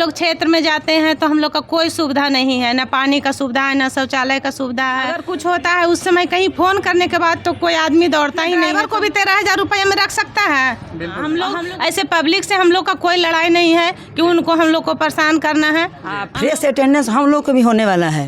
लोग क्षेत्र में जाते हैं तो हम लोग का कोई सुविधा नहीं है, न पानी का सुविधा है, न शौचालय का सुविधा है। अगर कुछ होता है उस समय कहीं फोन करने के बाद तो कोई आदमी दौड़ता ही नहीं। ड्राइवर को भी 13,000 रुपये में रख सकता है। हम लोग ऐसे पब्लिक से हम लोग का कोई लड़ाई नहीं है कि उनको हम लोग को परेशान करना है। फ्रेश अटेंडेंस हम लोग को भी होने वाला है।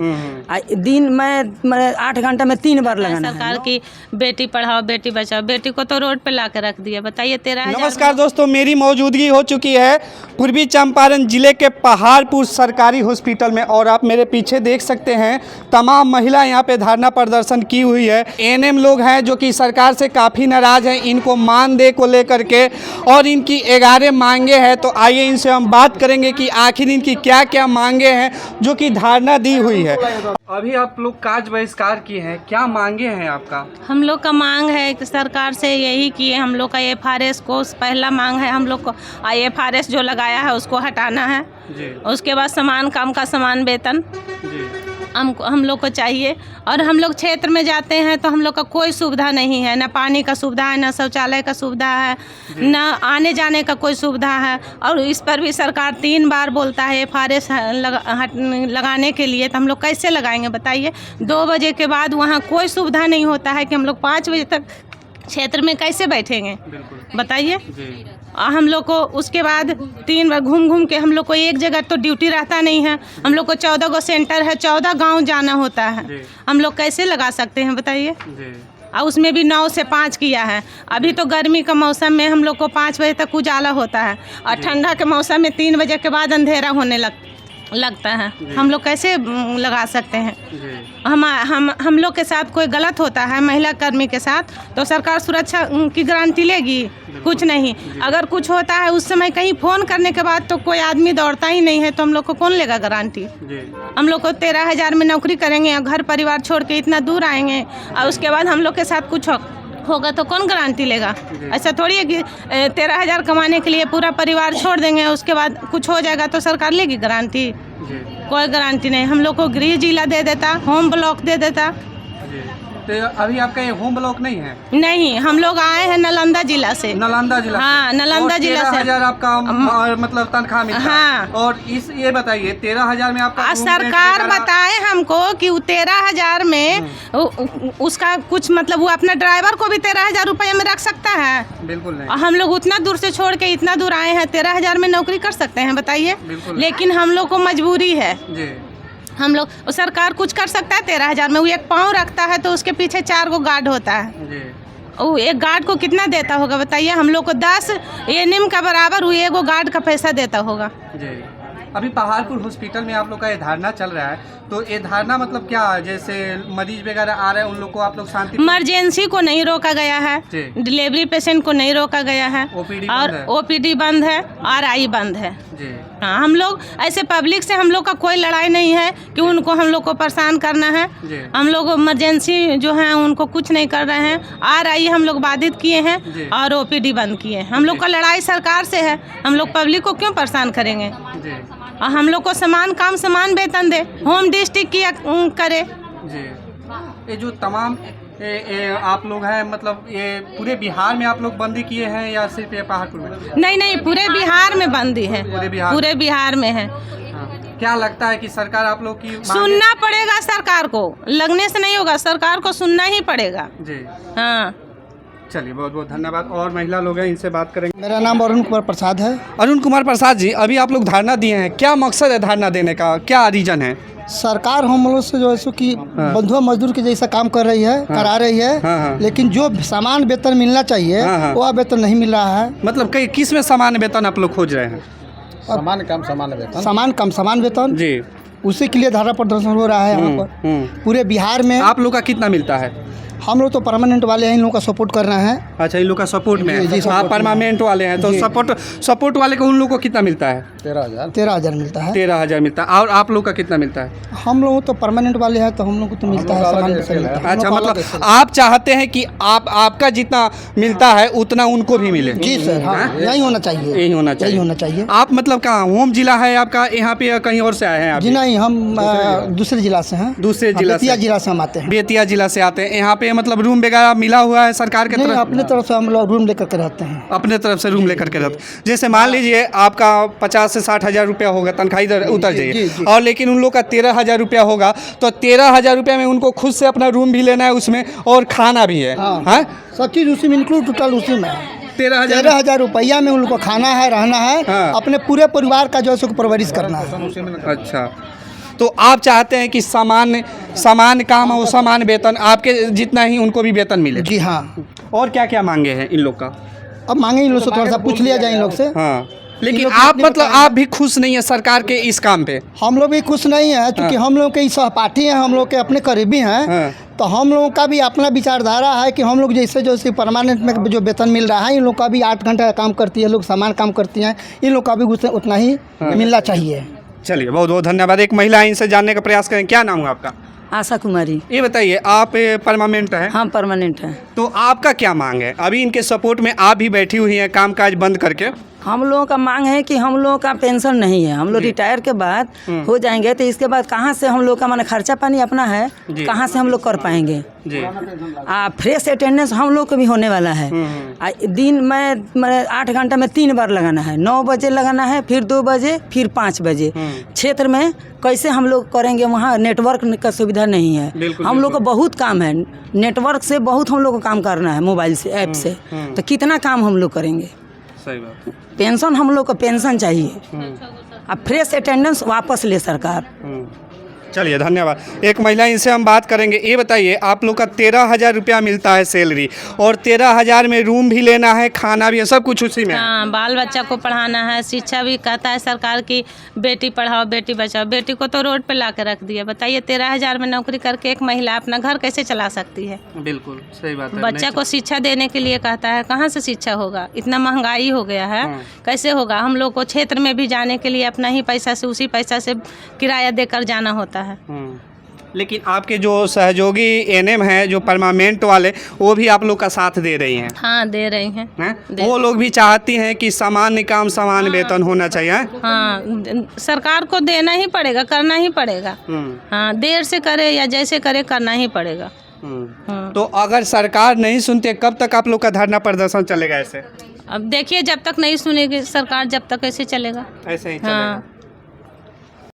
दिन में 8 घंटा में 3 बार लगाना है। सरकार की बेटी पढ़ाओ बेटी बचाओ, बेटी को तो रोड पे ला के रख दिया। बताइए 13,000। नमस्कार दोस्तों, मेरी मौजूदगी हो चुकी है पूर्वी चंपारण जिले के पहाड़पुर सरकारी हॉस्पिटल में और आप मेरे पीछे देख सकते हैं तमाम महिला यहाँ पे धरना प्रदर्शन की हुई है। एएनएम लोग हैं जो कि सरकार से काफ़ी नाराज़ हैं इनको मानदेय को लेकर के और इनकी 11 मांगे हैं। तो आइए इनसे हम बात करेंगे कि आखिर इनकी क्या क्या मांगे हैं जो कि धारणा दी हुई है। अभी आप लोग कार्य बहिष्कार किए हैं, क्या मांगे हैं आपका? हम लोग का मांग है कि सरकार से यही कि हम लोग का FRS को पहला मांग है, हम लोग को FRS जो लगाया है उसको हटाना है जी। उसके बाद समान काम का समान वेतन जी। हम लोग को चाहिए। और हम लोग क्षेत्र में जाते हैं तो हम लोग का कोई सुविधा नहीं है, न पानी का सुविधा है, न शौचालय का सुविधा है, न आने जाने का कोई सुविधा है। और इस पर भी सरकार 3 बार बोलता है FRS लगाने के लिए, तो हम लोग कैसे लगाएंगे बताइए। 2 बजे के बाद वहाँ कोई सुविधा नहीं होता है कि हम लोग 5 बजे तक क्षेत्र में कैसे बैठेंगे बताइए। हम लोग को उसके बाद 3 बार घूम घूम के हम लोग को एक जगह तो ड्यूटी रहता नहीं है। हम लोग को 14 गो सेंटर है, 14 गांव जाना होता है। हम लोग कैसे लगा सकते हैं बताइए। और उसमें भी 9 से 5 किया है। अभी तो गर्मी का मौसम में हम लोग को 5 बजे तक उजाला होता है और ठंडा के मौसम में 3 बजे के बाद अंधेरा होने लगता है। हम लोग कैसे लगा सकते हैं। हम लोग के साथ कोई गलत होता है महिला कर्मी के साथ तो सरकार सुरक्षा की गारंटी लेगी? कुछ नहीं। अगर कुछ होता है उस समय कहीं फ़ोन करने के बाद तो कोई आदमी दौड़ता ही नहीं है, तो हम लोग को कौन लेगा गारंटी। हम लोग को 13,000 में नौकरी करेंगे और घर परिवार छोड़ के इतना दूर आएंगे और उसके बाद हम लोग के साथ कुछ होगा तो कौन गारंटी लेगा। ऐसा थोड़ी है कि 13,000 कमाने के लिए पूरा परिवार छोड़ देंगे, उसके बाद कुछ हो जाएगा तो सरकार लेगी गारंटी? कोई गारंटी नहीं। हम लोग को गृह जिला दे देता, होम ब्लॉक दे देता। तो अभी आपका ये होम ब्लॉक नहीं है? नहीं, हम लोग आए हैं नालंदा जिला से। नालंदा जिला? हाँ, नालंदा जिला से। 13,000 आपका मतलब तनख्वाह मिलता है। हाँ। और ये बताइए 13,000 में आपका सरकार बताए हमको कि 13,000 में उसका कुछ मतलब वो अपना ड्राइवर को भी 13,000 रुपये में रख सकता है? बिल्कुल नहीं। हम लोग उतना दूर से छोड़ के इतना दूर आए हैं, 13,000 में नौकरी कर सकते हैं बताइए। लेकिन हम लोग को मजबूरी है जी। हम लोग सरकार कुछ कर सकता है 13,000 में? वो एक पाँव रखता है तो उसके पीछे 4 गो गार्ड होता है। वो एक गार्ड को कितना देता होगा बताइए। हम लोग को 10 एएनएम का बराबर वो एगो गार्ड का पैसा देता होगा जी। अभी पहाड़पुर हॉस्पिटल में आप लोग का ये धारणा चल रहा है, तो ये धारणा मतलब क्या, जैसे मरीज वगैरह आ रहे हैं उन लोग को आप लोग शांति? इमरजेंसी को नहीं रोका गया है, डिलीवरी पेशेंट को नहीं रोका गया है, और OPD बंद है, RI बंद है जी। हाँ, हम लोग ऐसे पब्लिक से हम लोग का कोई लड़ाई नहीं है कि उनको हम लोग को परेशान करना है। हम लोग इमरजेंसी जो है उनको कुछ नहीं कर रहे हैं। RI हम लोग बाधित किए हैं और OPD बंद किए हैं। हम लोग का लड़ाई सरकार से है, हम लोग पब्लिक को क्यों परेशान करेंगे। और हम लोग को समान काम समान वेतन दे, होम डिस्ट्रिक्ट किया करे जी। ये जो तमाम आप लोग हैं मतलब ये पूरे बिहार में आप लोग बंदी किए हैं या सिर्फ ये पहाड़पुर में? नहीं, पूरे बिहार में बंदी है। पूरे बिहार में है। क्या लगता है कि सरकार आप लोग की सुनना पड़ेगा? सरकार को लगने से नहीं होगा, सरकार को सुनना ही पड़ेगा जी। हाँ, चलिए बहुत बहुत धन्यवाद। और महिला लोग हैं, इनसे बात करेंगे। मेरा नाम अरुण कुमार प्रसाद है। अरुण कुमार प्रसाद जी, अभी आप लोग धारणा दिए हैं, क्या मकसद है धारणा देने का, क्या रीजन है? सरकार हम लोग से जो है कि बंधुआ मजदूर के जैसा काम कर रही है, करा रही है, लेकिन जो समान वेतन मिलना चाहिए वो वेतन नहीं मिल रहा है। मतलब किस में समान वेतन आप लोग खोज रहे हैं? समान कम समान वेतन जी, उसी के लिए धारणा प्रदर्शन हो रहा है यहाँ पर पूरे बिहार में। आप लोग का कितना मिलता है? हम लोग तो परमानेंट वाले हैं, इन लोगों का सपोर्ट कर रहे हैं। अच्छा, इन लोग का सपोर्ट में है। आप परमानेंट वाले हैं तो सपोर्ट वाले को उन लोग को कितना मिलता है? 13,000 मिलता है। 13,000 मिलता है। और आप लोग का कितना मिलता है? हम लोग तो परमानेंट वाले हैं तो हम लोग को तो मिलता है समान मिलता है। अच्छा, मतलब आप चाहते हैं कि आपका जितना मिलता है उतना उनको भी मिले? जी सर, हाँ, यही होना चाहिए। यही होना चाहिए। आप मतलब कहाँ होम जिला है आपका यहाँ पे, कहीं और से आए हैं आप? जी नहीं, हम दूसरे जिला से हैं। दूसरे जिला से हम आते हैं। बेतिया जिला से आते हैं। यहाँ पे मतलब रूम वगैरह मिला हुआ है सरकार के तरफ? अपने तरफ से हम लोग रूम लेकर के रहते हैं। अपने तरफ से रूम लेकर के रहते हैं। जैसे मान लीजिए आपका 50 से 60,000 रुपया होगा, तनख्वाही उतर जी, जाइए, जी। और लेकिन उन लोग का 13,000 रुपया होगा, तो 13,000 रुपया में उनको खुद से अपना रूम भी लेना है उसमें, और खाना भी है। हाँ। हाँ, सब चीज़ उसी में इंक्लूड, टोटल उसी में 13,000 रुपया में उनको खाना है, रहना है, हाँ। अपने पूरे परिवार का जो है सो परवरिश करना है। अच्छा, तो आप चाहते हैं कि समान काम और समान वेतन, आपके जितना ही उनको भी वेतन मिले। जी हाँ। और क्या क्या मांगे हैं इन लोग का? अब मांगे इन लोग से, थोड़ा सा पूछ लिया जाए इन लोग से। हाँ, लेकिन लोग आप कितने मतलब आप भी खुश नहीं है सरकार के इस काम पे? हम लोग भी खुश नहीं है, क्योंकि हम लोग के सहपाठी हैं, हम लोग के अपने करीबी हैं। हाँ। तो हम लोगों का भी अपना विचारधारा है कि हम लोग जैसे जैसे परमानेंट में जो वेतन मिल रहा है, इन लोग का भी 8 घंटा का काम करती है, लोग समान काम करती हैं, इन लोग का भी उतना ही मिलना चाहिए। चलिए, बहुत बहुत धन्यवाद। एक महिला इनसे जानने का प्रयास करें। क्या नाम है आपका? आशा कुमारी। ये बताइए, आप परमानेंट हैं? हाँ, परमानेंट है। तो आपका क्या मांग है? अभी इनके सपोर्ट में आप भी बैठी हुई हैं कामकाज बंद करके। हम लोगों का मांग है कि हम लोगों का पेंशन नहीं है, हम लोग रिटायर के बाद हो जाएंगे, तो इसके बाद कहाँ से हम लोग का माने खर्चा पानी अपना है, कहाँ से हम लोग कर पाएंगे? जी। फ्रेश अटेंडेंस हम लोग को भी होने वाला है। दिन में 8 घंटा में 3 बार लगाना है, 9 बजे लगाना है, फिर 2 बजे, फिर 5 बजे। क्षेत्र में कैसे हम लोग करेंगे? वहाँ नेटवर्क का सुविधा नहीं है। हम लोग को बहुत काम है, नेटवर्क से बहुत हम लोग को काम करना है, मोबाइल से, ऐप से, तो कितना काम हम लोग करेंगे? सही बात है। पेंशन, हम लोग को पेंशन चाहिए, अब फ्रेश अटेंडेंस वापस ले सरकार। चलिए, धन्यवाद। एक महिला, इनसे हम बात करेंगे। ये बताइए, आप लोग का 13,000 रुपया मिलता है सैलरी, और 13,000 में रूम भी लेना है, खाना भी है, सब कुछ उसी में है। हाँ, बाल बच्चा को पढ़ाना है, शिक्षा भी कहता है सरकार की बेटी पढ़ाओ बेटी बचाओ। बेटी को तो रोड पे ला के रख दिया। बताइए, 13,000 में नौकरी करके एक महिला अपना घर कैसे चला सकती है? बिल्कुल सही बात है। बच्चा को शिक्षा देने के लिए कहता है, कहाँ से शिक्षा होगा? इतना महंगाई हो गया है, कैसे होगा? हम लोग को क्षेत्र में भी जाने के लिए अपना ही पैसा से, उसी पैसा से किराया देकर जाना होता है। लेकिन आपके जो सहयोगी एनएम हैं, जो परमानेंट वाले, वो भी आप लोग का साथ दे रही हैं? हाँ, दे रही हैं। वो लोग भी चाहती हैं कि सामान्य काम समान वेतन होना चाहिए। हाँ, सरकार को देना ही पड़ेगा, करना ही पड़ेगा। हाँ, देर से करे या जैसे करे, करना ही पड़ेगा। तो अगर सरकार नहीं सुनती, कब तक आप लोग का धरना प्रदर्शन चलेगा ऐसे? अब देखिए, जब तक नहीं सुनेगी सरकार, जब तक ऐसे चलेगा। ऐसे ही चलेगा। हाँ।